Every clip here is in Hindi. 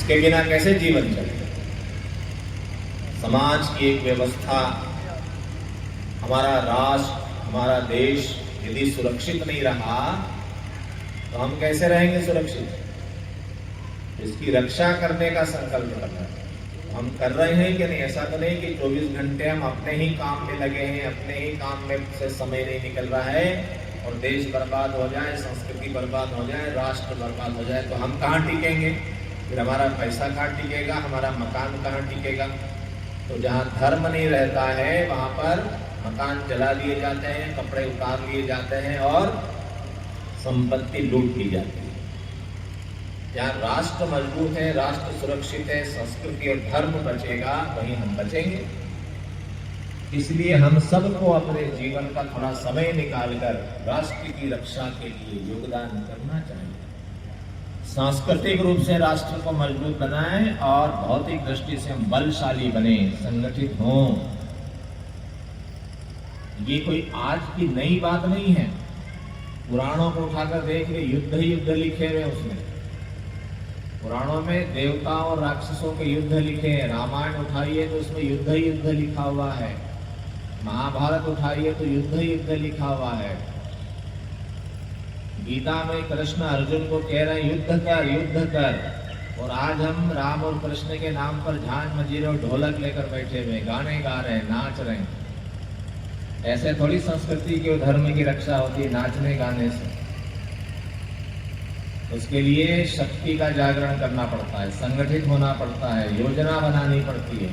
इसके बिना कैसे जीवन चलेगा? समाज की एक व्यवस्था, हमारा राष्ट्र, हमारा देश यदि सुरक्षित नहीं रहा तो हम कैसे रहेंगे सुरक्षित? इसकी रक्षा करने का संकल्प करना है। हम कर रहे हैं कि नहीं? ऐसा तो नहीं कि 24 घंटे हम अपने ही काम में लगे हैं, अपने ही काम में से समय नहीं निकल रहा है और देश बर्बाद हो जाए, संस्कृति बर्बाद हो जाए, राष्ट्र बर्बाद हो जाए तो हम कहाँ टिकेंगे? फिर हमारा पैसा कहाँ टिकेगा? हमारा मकान कहाँ टिकेगा? तो जहाँ धर्म नहीं रहता है वहाँ पर मकान जला दिए जाते हैं, कपड़े उतार लिए जाते हैं और संपत्ति लूट ली जाती है। जहाँ राष्ट्र मजबूत है, राष्ट्र सुरक्षित है, संस्कृति और धर्म बचेगा, वहीं हम बचेंगे। इसलिए हम सबको अपने जीवन का थोड़ा समय निकालकर राष्ट्र की रक्षा के लिए योगदान करना चाहिए। सांस्कृतिक रूप से राष्ट्र को मजबूत बनाएं और भौतिक दृष्टि से हम बलशाली बने, संगठित हों। ये कोई आज की नई बात नहीं है। पुराणों को उठाकर देख ले, युद्ध ही युद्ध लिखे हुए उसमें। पुराणों में देवताओं और राक्षसों के युद्ध लिखे हैं। रामायण उठाइए तो उसमें युद्ध ही युद्ध लिखा हुआ है। महाभारत उठाइए तो युद्ध ही युद्ध लिखा हुआ है। गीता में कृष्ण अर्जुन को कह रहे हैं युद्ध कर, युद्ध कर। और आज हम राम और कृष्ण के नाम पर झांझ मंजीरे और ढोलक लेकर बैठे हुए, गाने गा रहे हैं, नाच रहे हैं। ऐसे थोड़ी संस्कृति की और धर्म की रक्षा होती है, नाचने गाने से। उसके लिए शक्ति का जागरण करना पड़ता है, संगठित होना पड़ता है, योजना बनानी पड़ती है,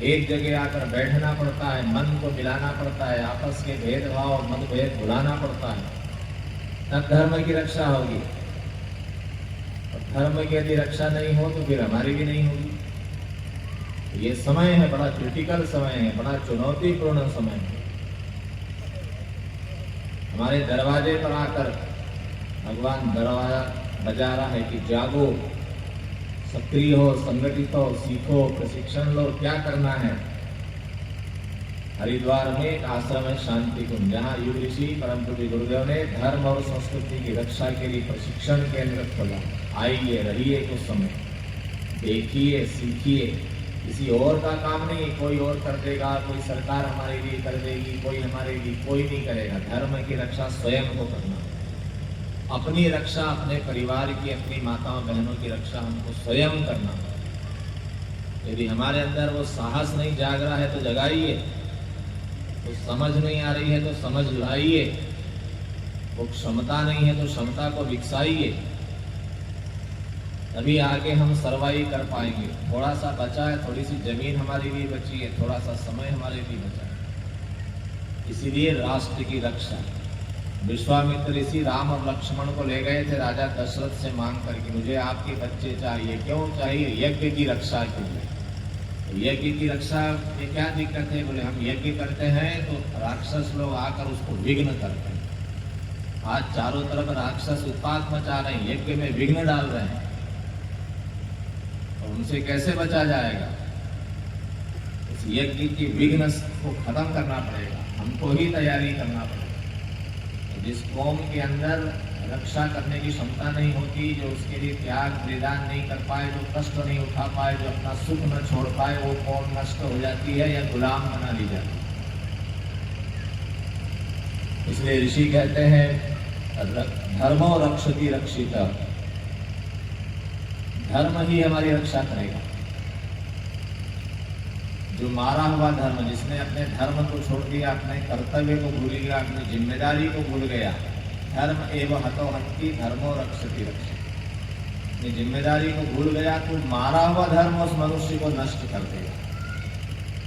एक जगह आकर बैठना पड़ता है, मन को मिलाना पड़ता है, आपस के भेदभाव मतभेद भुलाना पड़ता है, तब धर्म की रक्षा होगी। और धर्म की यदि रक्षा नहीं हो तो फिर हमारी भी नहीं होगी। ये समय है, बड़ा क्रिटिकल समय है, बड़ा चुनौतीपूर्ण समय है। हमारे दरवाजे पर आकर भगवान दरवाजा बजा रहा है कि जागो, सक्रिय हो, संगठित हो, सीखो, प्रशिक्षण लो, क्या करना है। हरिद्वार में एक आश्रम है शांति कुंज, जहाँ युग ऋषि परम पूज्य गुरुदेव ने धर्म और संस्कृति की रक्षा के लिए प्रशिक्षण केंद्र खोला। आइए, रहिए कुछ समय, देखिए, सीखिए। किसी और का काम नहीं, कोई और कर देगा, कोई सरकार हमारे लिए कर देगी, कोई हमारे लिए कोई नहीं करेगा। धर्म की रक्षा स्वयं को करना, अपनी रक्षा, अपने परिवार की, अपनी माताओं बहनों की रक्षा हमको स्वयं करना। यदि हमारे अंदर वो साहस नहीं जाग रहा है तो जगाइए, वो समझ नहीं आ रही है तो समझ लाइए, वो क्षमता नहीं है तो क्षमता को विकसाइए, तभी आगे हम सर्वाइव कर पाएंगे। थोड़ा सा बचा है, थोड़ी सी जमीन हमारे लिए बची है, थोड़ा सा समय हमारे लिए बचा है। इसीलिए राष्ट्र की रक्षा। विश्वामित्र ऋषि राम और लक्ष्मण को ले गए थे राजा दशरथ से मांग करके, मुझे आपके बच्चे चाहिए। क्यों चाहिए? यज्ञ की रक्षा के लिए। यज्ञ की रक्षा में क्या दिक्कत है? बोले हम यज्ञ करते हैं तो राक्षस लोग आकर उसको विघ्न करते हैं। आज चारों तरफ राक्षस उत्पात मचा रहे हैं, यज्ञ में विघ्न डाल रहे हैं, और उनसे कैसे बचा जाएगा? इस यज्ञ की विघ्न को खत्म करना पड़ेगा, हमको ही तैयारी करना पड़ेगा। जिस कौम के अंदर रक्षा करने की क्षमता नहीं होती, जो उसके लिए त्याग बलिदान नहीं कर पाए, जो कष्ट नहीं उठा पाए, जो अपना सुख न छोड़ पाए, वो कौम नष्ट हो जाती है या गुलाम बना ली जाती है। इसलिए ऋषि कहते हैं धर्मो रक्षति रक्षिता, धर्म ही हमारी रक्षा करेगा। जो मारा हुआ धर्म, जिसने अपने धर्म को छोड़ दिया, अपने कर्तव्य को भूल गया, अपनी जिम्मेदारी को भूल गया, धर्म एवं हतो हन्ति धर्मो रक्षति रक्षति, अपनी जिम्मेदारी को भूल गया तो मारा हुआ धर्म उस मनुष्य को नष्ट कर देगा।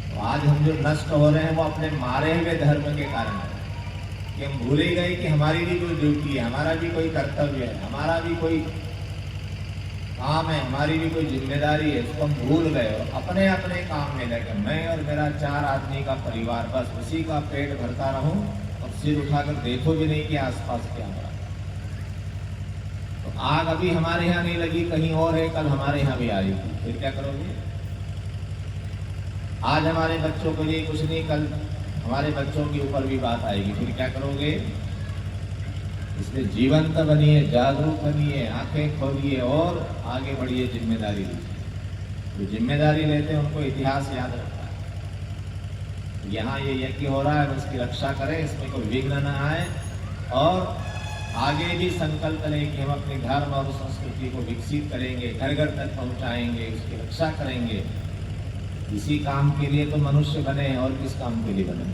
तो आज हम जो नष्ट हो रहे हैं वो अपने मारे हुए धर्म के कारण है कि हम भूल ही गए कि हमारी भी कोई ड्यूटी है, हमारा भी कोई कर्तव्य है, हमारा भी कोई काम है, हमारी भी कोई जिम्मेदारी है। उसको हम भूल गए और अपने अपने काम में लगे। मैं और मेरा 4 आदमी का परिवार, बस उसी का पेट भरता रहूं और सिर उठाकर देखो भी नहीं कि आसपास क्या हो रहा है। तो आग अभी हमारे यहाँ नहीं लगी, कहीं और है, कल हमारे यहाँ भी आएगी, फिर क्या करोगे? आज हमारे बच्चों के लिए कुछ नहीं, कल हमारे बच्चों के ऊपर भी बात आएगी, फिर क्या करोगे? इसलिए जीवंत बनिए, जागरूक बनिए, आंखें खोलिए और आगे बढ़िए, जिम्मेदारी लीजिए। जो जिम्मेदारी लेते हैं उनको इतिहास याद रखता है। यहाँ ये यज्ञ हो रहा है, उसकी रक्षा करें, इसमें कोई विघ्न न आए और आगे भी संकल्प लें कि हम अपने धर्म और संस्कृति को विकसित करेंगे, घर घर तक पहुँचाएंगे, उसकी रक्षा करेंगे। इसी काम के लिए तो मनुष्य बने हैं, और किस काम के लिए बने?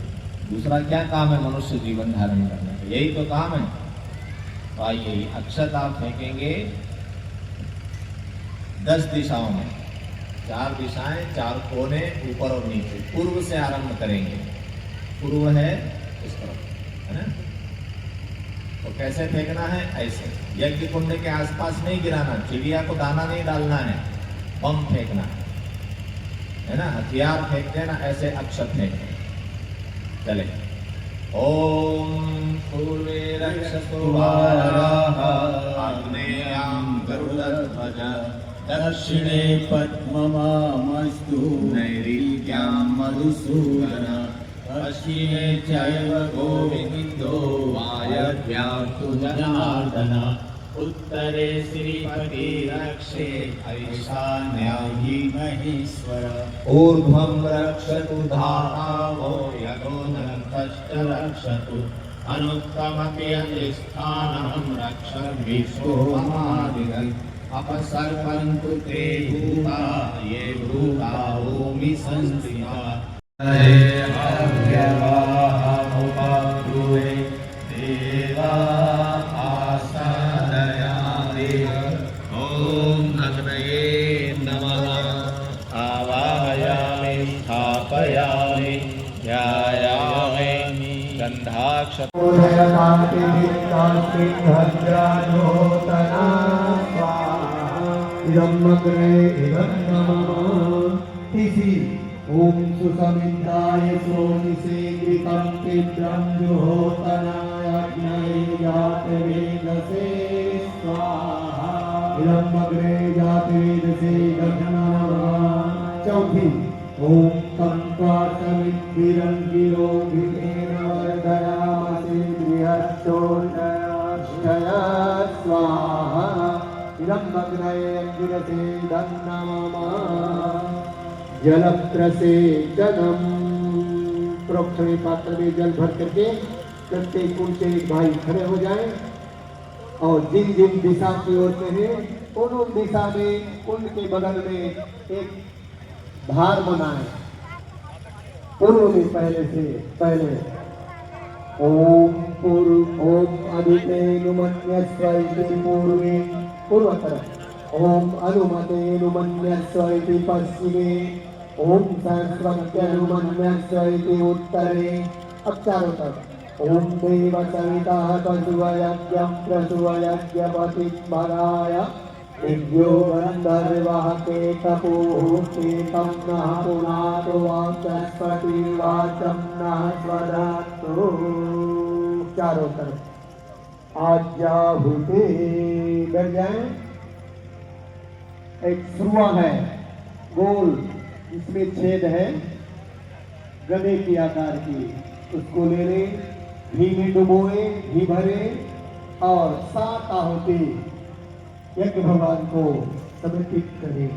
दूसरा क्या काम है मनुष्य जीवन धारण करने का? यही तो काम है। तो आइए, अक्षत आप फेंकेंगे 10 दिशाओं में, 4 दिशाएं, 4 कोने, ऊपर और नीचे। पूर्व से आरंभ करेंगे। पूर्व है इस तरफ, है ना? तो कैसे फेंकना है? ऐसे यज्ञ कुंड के आसपास नहीं गिराना, चिड़िया को दाना नहीं डालना है, बम फेंकना है ना? हथियार फेंक देना, ऐसे अक्षत फेंकना। चले। ओम पूर्वे रक्षतु वाराः आग्नेयां गरुडध्वज दक्षिणे पद्ममामस्तु नैऋत्यां मधुसूदन पश्चिमे चैव गोविन्दो वायव्यां तु जनार्दन उत्तरे श्रीपति रक्षे ईशान्यां महेश्वर ऊर्ध्वं रक्षतु धातावो यगोदन्तश्च रक्षतु अनुत्तमपि अधिष्ठानं रक्षन् विश्वो विश्वमादिगम् अपसर्पन्तु ते भूता ये भूता भूमि संस्थिता हरे हव्यवाहमुपब्रुवे देवा आसादयामि ॐ अग्नये नमः आवाहयामि स्थापयामि ध्यायामि गन्धाक्षत इदमग्रे इदं नमः तिसि ओम सुसमिन्दाय सोनिसे कृतं पित्रं जुहोतनाय अग्नये जातवेदसे स्वाहा इदमग्रे जातवेदसे इदं नमः चौथी ओम कंपासमिद्भिरं गिरो भितेन वर्धयामसि बृहत्सोन्नयाश्चया स्वाहा इदं अग्नये अंगिरसे इदं नमः जलप्रसेचनम। प्रोक्त में पात्र में जल भर करके प्रत्येक कुंड से एक भाई खड़े हो जाएं और जिन जिन दिशा की ओर से है उन दिशा में कुंड के बगल में एक धार बनाए। पूर्व में पहले ओम पूर्व ओम अदिते नुमन्यस्वैति पूर्वे पूर्व तरफ ओम अनुमते नुमन्यस्वैति पश्चिमे ओम सरस्वत्यनुमन्यस्वैति उत्तरे। अब चारों तरफ ओम देव सविता पशुवयज्ञं प्रसुवयज्ञपतिभराय दिव्यो गन्धर्वः केतपुः केतं नः पुनातो वाचस्पति वाचं नः स्वधातु। चारों तरफ आज्ञाहुते बैठ जाए। एक सुरुआ है गोल, इसमें छेद है गधे की आकार की, उसको ले ले, घी में डुबोए, घी भरे और 7 आहुति यज्ञ भगवान को समर्पित करें।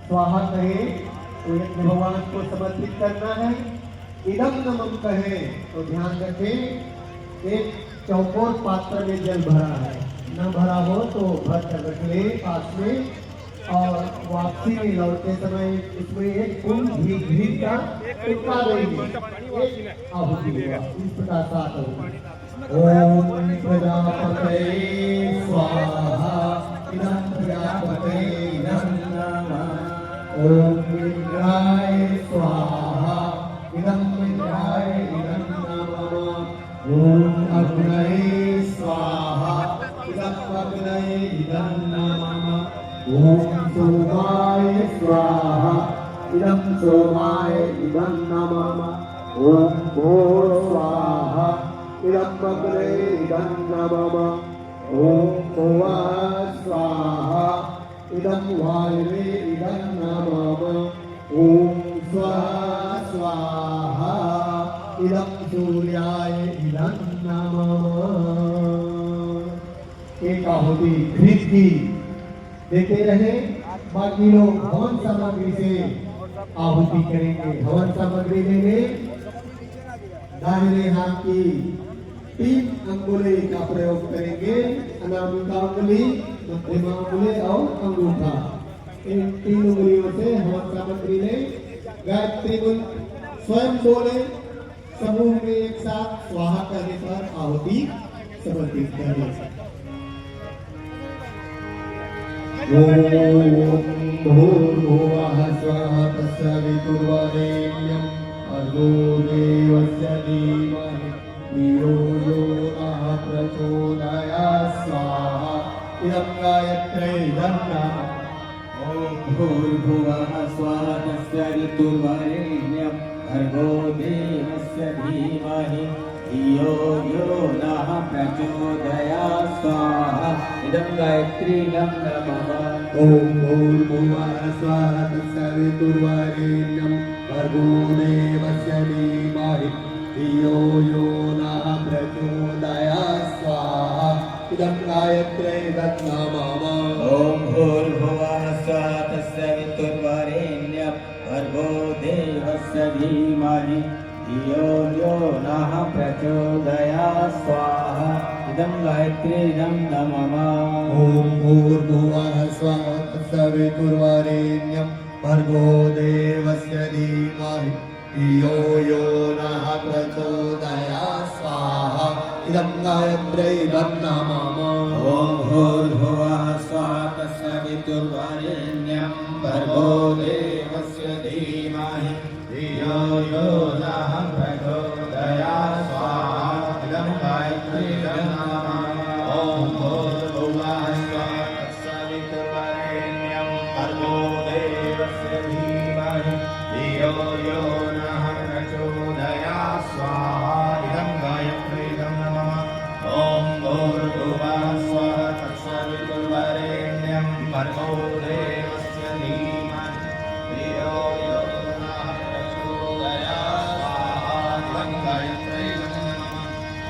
स्वाहा कहे तो यज्ञ भगवान को समर्पित करना है। इदं नमः कहे तो ध्यान रखें एक चौकोर पात्र में जल भरा है, न भरा हो तो भर कर रख ले पास में, और वापसी में लौटते समय इसमें एक फूल घी का टुकड़ा देंगे, एक आहुति होगा। इस प्रकार 7 आहुति। ओम प्रजापते स्वाहा इदं प्रजापते इदं नमः। ओम इंद्राय स्वाहा इदं इंद्राय इदं नमः। ओम अग्नये स्वाहा इदं अग्नये इदं नमः। ओम सोमाय स्वाहा इदं सोमाय इदं नमः। ओम भोः स्वाहा इदं अग्नये इदं नमः। ओम भुवः स्वाहा इदं वायवे इदं नमः। ओम स्वः स्वाहा इदं सूर्याय इदं एक आहुति घृत की देते रहे, बाकी लोग हवन सामग्री से आहुति करेंगे। हवन सामग्री देंगे, दाहिने हाथ की 3 अंगुली का प्रयोग करेंगे, अनामिका अंगुली, मध्यमा अंगुली और अंगूठा। इन 3 उंगलियों से हवन सामग्री लें, गायत्री मंत्र स्वयं बोले, समूह में एक साथ स्वाहा करने पर आहुति समर्पित करें। ओम भूर्भुवः स्वः तत्सवितुर्वरेण्यं भर्गो देवस्य धीमहि धियो यो नः प्रचोदयात् स्वाहा। इदं गायत्र्यै नमः। ॐ भूर्भुवः स्वः तत्सवितुर्वरेण्यं भर्गो देवस्य धीमहि धियो यो नः प्रचोदयात् स्वाहा। इदं गायत्रीं नमः। ओम भूर्भुवः स्वः तत्सवितुर्वरेण्यं भर्गो देवस्य धीमहि धियो यो नः प्रचोदयात् स्वाहा। इदं गायत्र्यै नमः। ॐ भूर्भुवः स्वः तत्सवितुर्वरेण्यं भर्गो देवस्य धीमहि धियो यो नः प्रचोदयात् स्वाहा। इदं गायत्रीं नमः। ओम भूर्भुवः स्वः तत्सवितुर्वरेण्यं भर्गो देवस्य धीमहि धियो यो नः प्रचोदयात् स्वाहा। इदं गायत्र्यै नमः। ॐ भूर्भुवः स्वः तत्सवितुर्वरेण्यं भर्गो देवस्य धीमहि धियो यो नः प्रचोदयात् स्वाहा। इदं गायत्रीं नमः। ॐ भूर्भुवः स्वः तत्सवितुर्वरेण्यं भर्गो देवस्य धीमहि धियो यो नः प्रचोदयात् स्वाहा। इदं गायत्रीं नमः। ॐ भूर्भुवः स्वः तत्सवितुर्वरेण्यं भर्गो देवस्य धीमहि धियो यो नः प्रचोदयात् स्वाहा। इदं गायत्रीं नमः। ॐ भूर्भुवः स्वः तत्सवितुर्वरेण्यं भर्गो देवस्य धीमहि धियो यो नः प्रचोदयात् स्वाहा। इदं गायत्रीं नमः।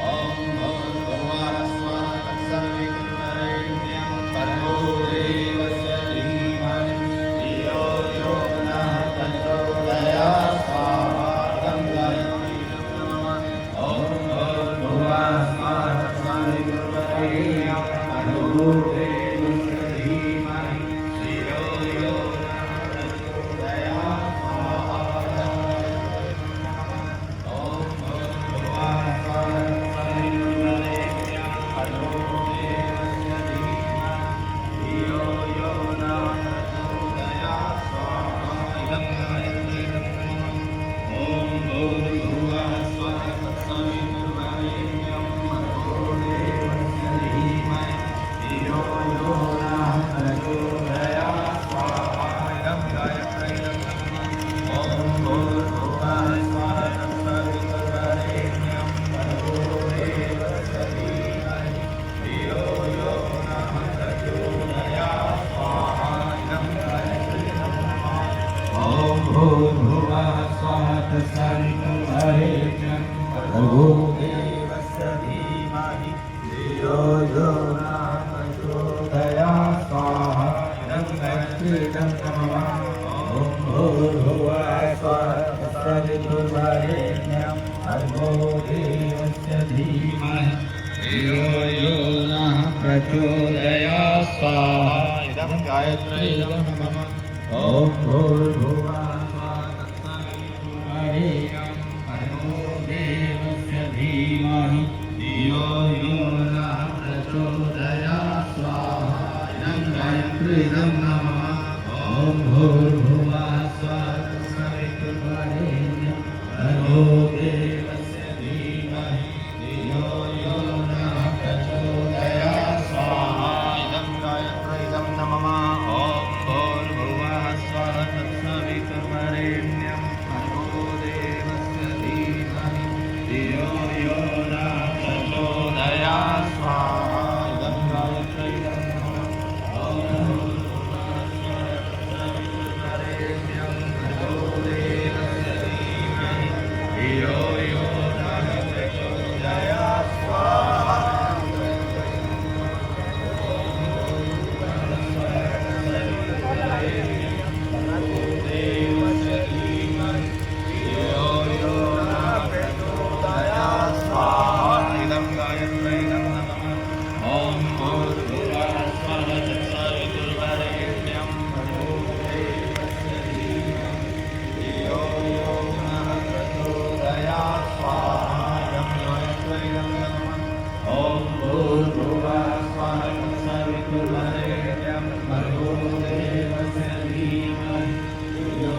ॐ भूर्भुवः स्वः तत्सवितुर्वरेण्यं भर्गो देवस्य धीमहि धियो यो नः प्रचोदयात् स्वाहा। ॐ भूर्भुवः स्वः तत्सवितुर्वरेण्यं भर्गो देवस्य धीमहि धियो यो नः प्रचोदयात् स्वाहा। इदं गायत्रीं नमः। ॐ भूर्भुवः स्वः तत्सवितुर्वरेण्यं भर्गो देवस्य धीमहि धियो यो नः प्रचोदयात् स्वाहा। इदं गायत्रीं नमः। ॐ भूर्भुवः स्वः तत्सवितुर्वरेण्यं भर्गो देवस्य धीमहि धियो यो नः प्रचोदयात् स्वाहा। इदं गायत्रीं नमः। ॐ भूर्भुवः स्वः तत्सवितुर्वरेण्यं भर्गो देवस्य धीमहि धियो यो नः प्रचोदयात् स्वाहा। इदं गायत्रीं नमः। ॐ भूर्भुवः स्वः तत्सवितुर्वरेण्यं भर्गो देवस्य धीमहि धियो यो नः प्रचोदयात् स्वाहा। इदं गायत्रीं नमः। ॐ भूर्भुवः स्वः तत्सवितुर्वरेण्यं भर्गो देवस्य धीमहि धियो यो नः प्रचोदयात् स्वाहा। इदं गायत्रीं नमः। ॐ भूर्भुवः स्वः तत्सवितुर्वरेण्यं भर्गो देवस्य धीमहि धियो यो नः प्रचोदयात् स्वाहा। इदं गायत्रीं नमः। ॐ भूर्भुवः स्वः तत्सवितुर्वरेण्यं भर्गो देवस्य धीमहि धियो यो नः प्रचोदयात् स्वाहा। इदं गायत्रीं नमः। ॐ वरेण्यं भर्गो देवस्य धीमहि धियो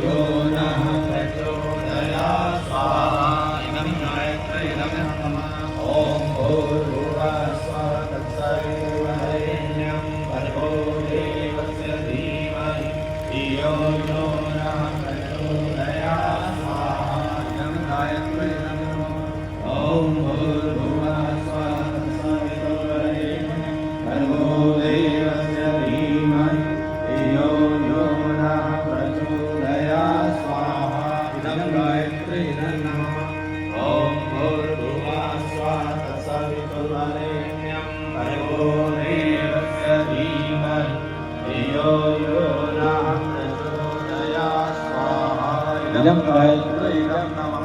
यो नः प्रचोदयात् स्वाहा इदं गायत्री इदं नमः ॐ भूर्भुवः स्वः तत्सवितुर्वरेण्यं भर्गो देवस्य धीमहि धियो यो नः प्रचोदयात् स्वाहा इदं गायत्री इदं नमः ॐ भूर्भुवः स्वः तत्सवितुर्वरेण्यं भर्गो देवस्य धीमहि धियो यो नः प्रचोदयात् स्वाहा इदं गायत्री इदं नमः ॐ भूर्भुवः स्वः तत्सवितुर्वरेण्यं भर्गो देवस्य धीमहि धियो यो नः प्रचोदयात् स्वाहा इदं गायत्री इदं नमः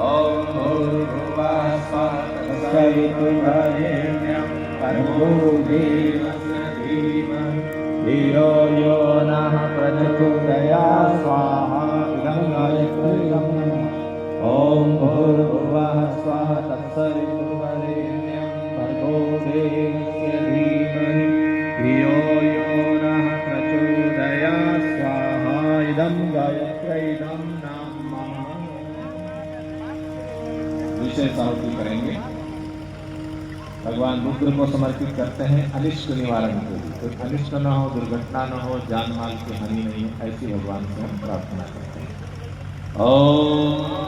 ॐ भूर्भुवः स्वः तत्सवितुर्वरेण्यं भर्गो देवस्य धीमहि धियो यो नः प्रचोदयात् स्वाहा इदं गायत्री इदं नमः ॐ भूर्भुवः स्वः तत्सवितुर्वरेण्यं भर्गो देवस्य धीमहि धियो यो नः प्रचोदयात् स्वाहा इदं गायत्री इदं नमः। विशेष आहुति करेंगे। भगवान रुद्र को समर्पित करते हैं अनिष्ट निवारण के लिए। कोई अनिष्ट न हो, दुर्घटना न हो, जान माल की हानि नहीं हो, ऐसी भगवान से हम प्रार्थना करते हैं। ॐ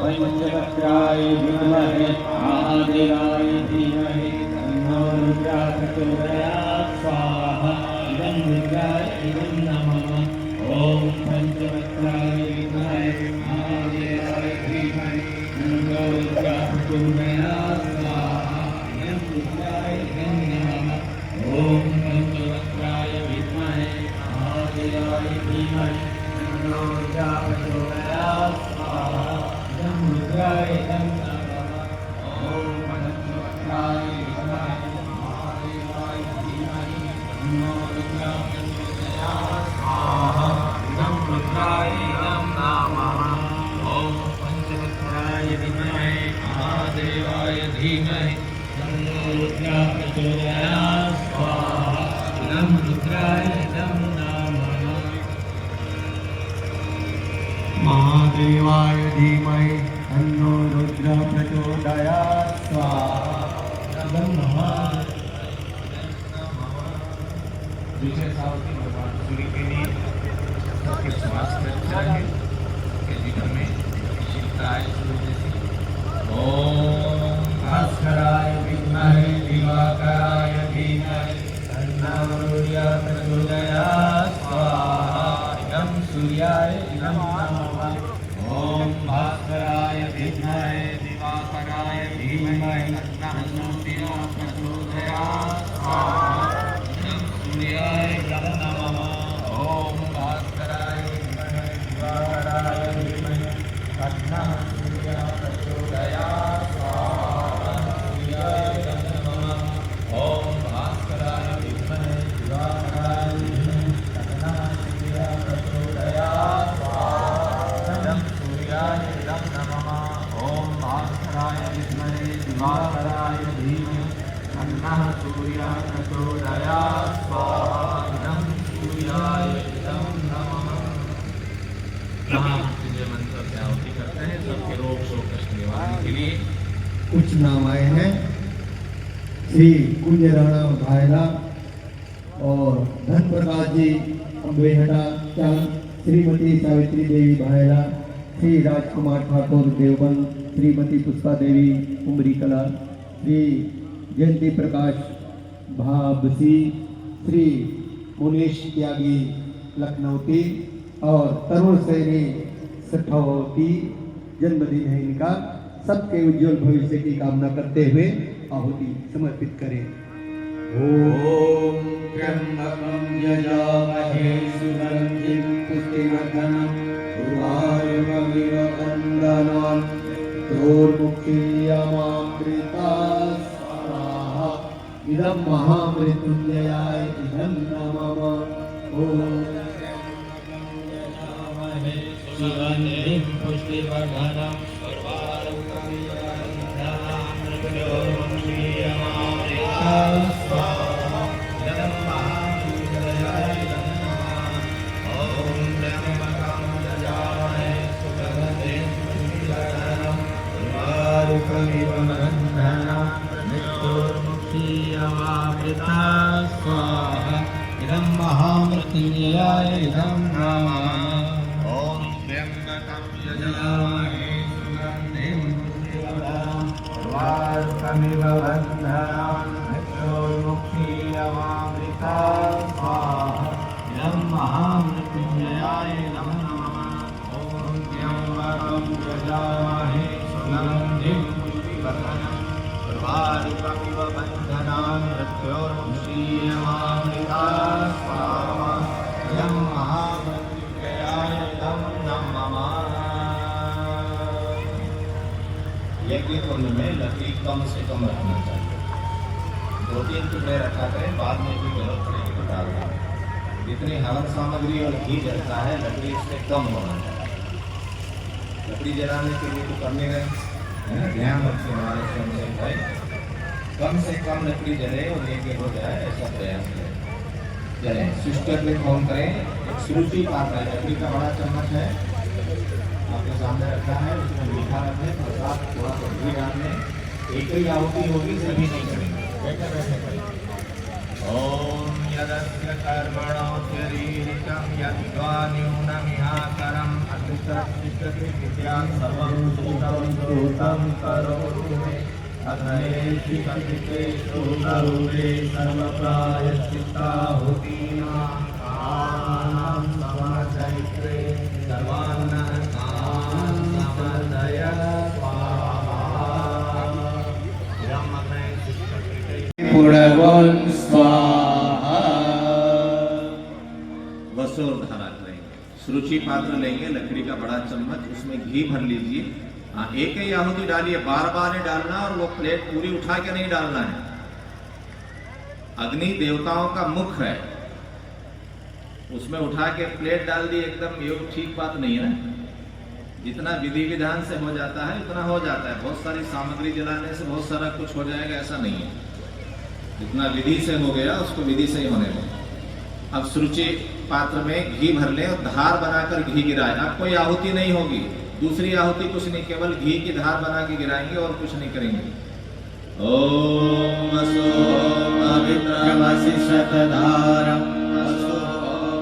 पंचवक्त्राय विद्महे महादेवाय धीमहि तन्नो रुद्रः प्रचोदयात् स्वाहा इदं रुद्राय इदं नमः ॐ पंचवक्त्राय विद्महे महादेवाय धीमहि तन्नो रुद्रः प्रचोदयात् स्वाहा इदं रुद्राय इदं नमः ॐ पंचवक्त्राय विद्महे महादेवाय धीमहि तन्नो रुद्रः प्रचोदयात् स्वाहा इदं रुद्राय इदं नमः ॐ पंचवक्त्राय विद्महे महादेवाय धीमहि तन्नो रुद्रः प्रचोदयात् स्वाहा इदं रुद्राय इदं नमः ॐ पंचवक्त्राय विद्महे महादेवाय धीमहि तन्नो रुद्रः प्रचोदयात् स्वाहा इदं रुद्राय इदं नमः महादेवाय धीमहि तन्नो रुद्रः प्रचोदयात् स्वाहा इदं नमः। विशेष आहुति भगवान सूर्य के लिए। सबके स्वास्थ्य अच्छा रहे, सबके जीवन में शीलता आए सूर्य जैसी। ॐ भास्कराय विद्महे दिवाकराय धीमहि तन्नो सूर्यः प्रचोदयात् स्वाहा इदं सूर्याय इदं नमः ॐ भास्कराय विद्महे दिवाकराय धीमहि तन्नो सूर्यः प्रचोदयात् स्वाहा इदं सूर्याय इदं नमः ॐ भास्कराय विद्महे दिवाकराय धीमहि तन्नो सूर्यः प्रचोदयात् स्वाहा सूर्याय इदं नमः ॐ भास्कराय विद्महे दिवाकराय धीमहि तन्नो सूर्यः प्रचोदयात् स्वाहा इदं सूर्याय इदं नमः ॐ भास्कराय विद्महे दिवाकराय धीमहि तन्नो सूर्यः प्रचोदयात् स्वाहा इदं सूर्याय इदं नमः। महामृत्युंजय मंत्र से आहुति करते हैं सबके रोग शोक कष्ट निवारण के लिए। कुछ नाम आए हैं। श्री कुंज राणा भायला और धन प्रकाश जी अम्बेहटा चांद, श्रीमती सावित्री देवी भायला, श्री राजकुमार ठाकुर देवबंद, श्रीमती पुष्पा देवी उमरी कला, श्री जयंती प्रकाश भाबसी, श्री मुनीश त्यागी लखनऊती और तरुण सैनी सठौती जन्मदिन है इनका। सबके उज्जवल भविष्य की कामना करते हुए आहुति समर्पित करें। ॐ त्र्यम्बकं यजामहे सुगन्धिं पुष्टिवर्धनं उर्वारुकमिव वन्दनान् दोर्मुखीयमामृता स्वाहा इदं महामृत्युंजयाय इदं नमः। ॐ सुगन्धिं पुष्टिवर्धनं उर्वारुकमिव वन्दनान् दोर्मुखीयमामृता स्वाहा इदं महामृत्युंजयाय इदं नमामः। ओम त्र्यंबकं यजामहे सुगन्धिं पुष्टिवर्धनम् उर्वारुकमिव बन्धनान् मृत्योर्मुक्षीयमामृतात् स्वाहा। इदं महामृत्युंजयाय नमो नमः। ॐ त्र्यंबकं यजामहे सुगन्धिं पुष्टिवर्धनम् उर्वारुकमिव बन्धनान् मृत्योर्मुक्षीयमामृतात् स्वाहा। इदं महामृत्युंजयाय नमः। यज्ञ कुंड में लकड़ी कम से कम रखना चाहिए। 2-3 टुकड़े रखा करें, बाद में भी जरूरत पड़ेगी तो डालना। जितनी हवन सामग्री और घी जलता है लकड़ी इससे कम होना चाहिए। लकड़ी जलाने के लिए तो करने गए ध्यान रखें हमारे स्वयं भाई, कम से कम लकड़ी जले और यज्ञ हो जाए ऐसा प्रयास करें। चलें सिस्टर में फोन करें। एक सुरुचि पात्र है, लकड़ी का बड़ा चम्मच है आपके सामने रखा है, उसमें मीठा रखें, प्रसाद थोड़ा सा घी डालने। एक ही आहुति होगी, सभी नहीं करेंगे, बैठे बैठे करें। ओम यदस्य कर्मणो शरीरिकं यद्वा न्यूनमिहाकरम् अतिष्ठति विद्यां सर्वं श्रुतं करोतु मे अग्नेषु कथितेषु करुणे सर्वप्रायश्चित्ताहुतीनां आनां समचैत्रे सर्वान् पुरवन् स्वाहा। वसोर धारा करेंगे। सुरुचि पात्र लेंगे, लकड़ी का बड़ा चम्मच, उसमें घी भर लीजिए। हाँ, एक ही आहुति डालिए, बार बार नहीं डालना और वो प्लेट पूरी उठा के नहीं डालना है। अग्नि देवताओं का मुख है, उसमें उठा के प्लेट डाल दी एकदम, ये ठीक बात नहीं है। जितना विधि विधान से हो जाता है उतना हो जाता है। बहुत सारी सामग्री जलाने से बहुत सारा कुछ हो जाएगा ऐसा नहीं है। जितना विधि से हो गया उसको विधि से ही होने दो। अब सुरुचि पात्र में घी भर लें और धार बनाकर घी गिराएं। अब कोई आहुति नहीं होगी, दूसरी आहुति कुछ नहीं, केवल घी की धार बना के गिराएंगे और कुछ नहीं करेंगे। ओम असो पवित्रमसि शतधारम् असो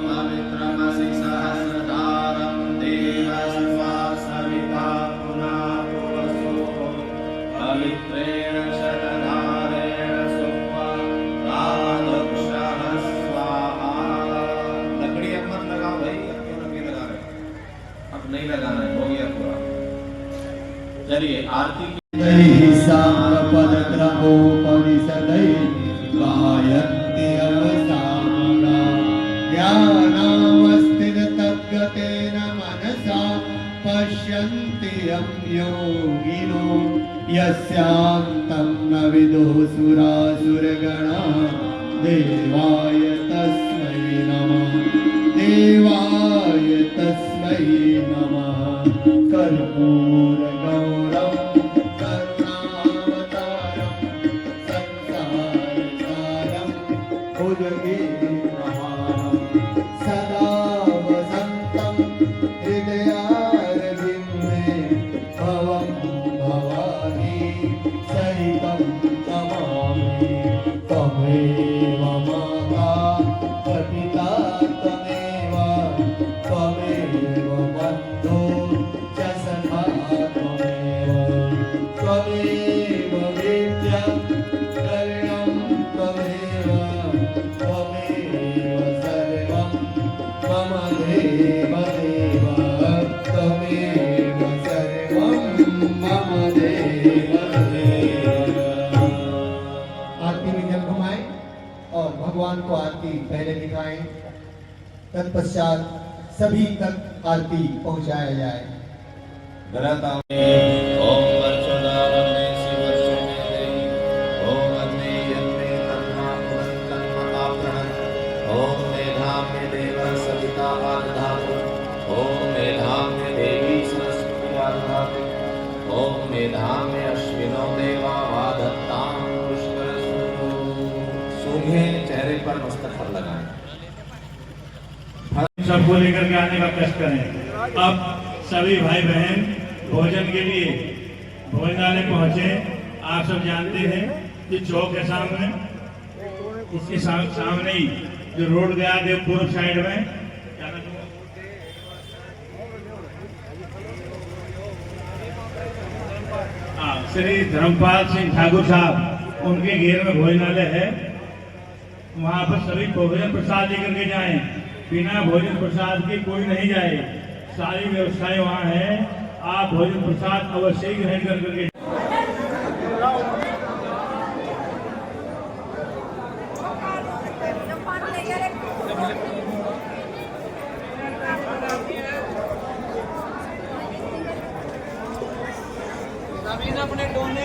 पवित्रमसि सहस्रधारम् देवस्वा सविता पुनातु असो पवित्रेण शतधारेण सुक्त्वा रामदक्षः स्वाहा। लकड़ी अब मत लगाओ भाई, अब क्यों लकड़ी लगा रहे हो? अब नहीं लगाना है, हो गया पूरा। चलिए आरती की सामपदक्रमोपनिषदैः गायन्ति अवसामना ज्ञानावस्थिततद्गतेन मनसा पश्यन्ति यं योगिनो यस्यान्तं न विदुः सुरासुरगणा देवाय तस्मै नमः देवाय तस्मै नमः। कर्पूरगौरं करुणावतारं संसारसारं भुजगेन्द्रहारं सदा वसन्तं हृदयारविन्दे भवं भवानी सहितं नमामि। त्वमेव माता पिता त्वमेव बन्धो च सखा त्वमेव विद्या करणं त्वमेव सर्वं मम देव देव त्वमेव सर्वं मम देव देव। आरती में जल घुमाएं और भगवान को आरती पहले दिखाएं, तत्पश्चात सभी तक आरती पहुंचाया जाए। ओम वर्चोदावने शिवर्चो मे देहि ओम अग्ने यन्मे तन्माकुरन्तन्मताप्रणन् ओम मेधाम्ये देव सविता आदधातु ओम मेधाम्ये देवी सरस्वती आदधातु ओम मेधाम्ये अश्विनो देवा वाधत्तां पुष्करसु। सूंघे चेहरे पर मस्तक पर लगाएं। सबको लेकर के आने का कष्ट करें। अब सभी भाई बहन भोजन के लिए भोजनालय पहुंचे। आप सब जानते हैं कि चौक के सामने, इसके सामने ही जो रोड गया देवपुर साइड में, क्या नाम है? श्री धर्मपाल सिंह ठाकुर साहब, उनके घेर में भोजनालय है। वहां पर सभी भोजन प्रसाद लेकर के जाएं। बिना भोजन प्रसाद के कोई नहीं जाए। सारी व्यवस्थाएं वहां है। आप भोजन प्रसाद अवश्य ही ग्रहण कर करके अपने डोने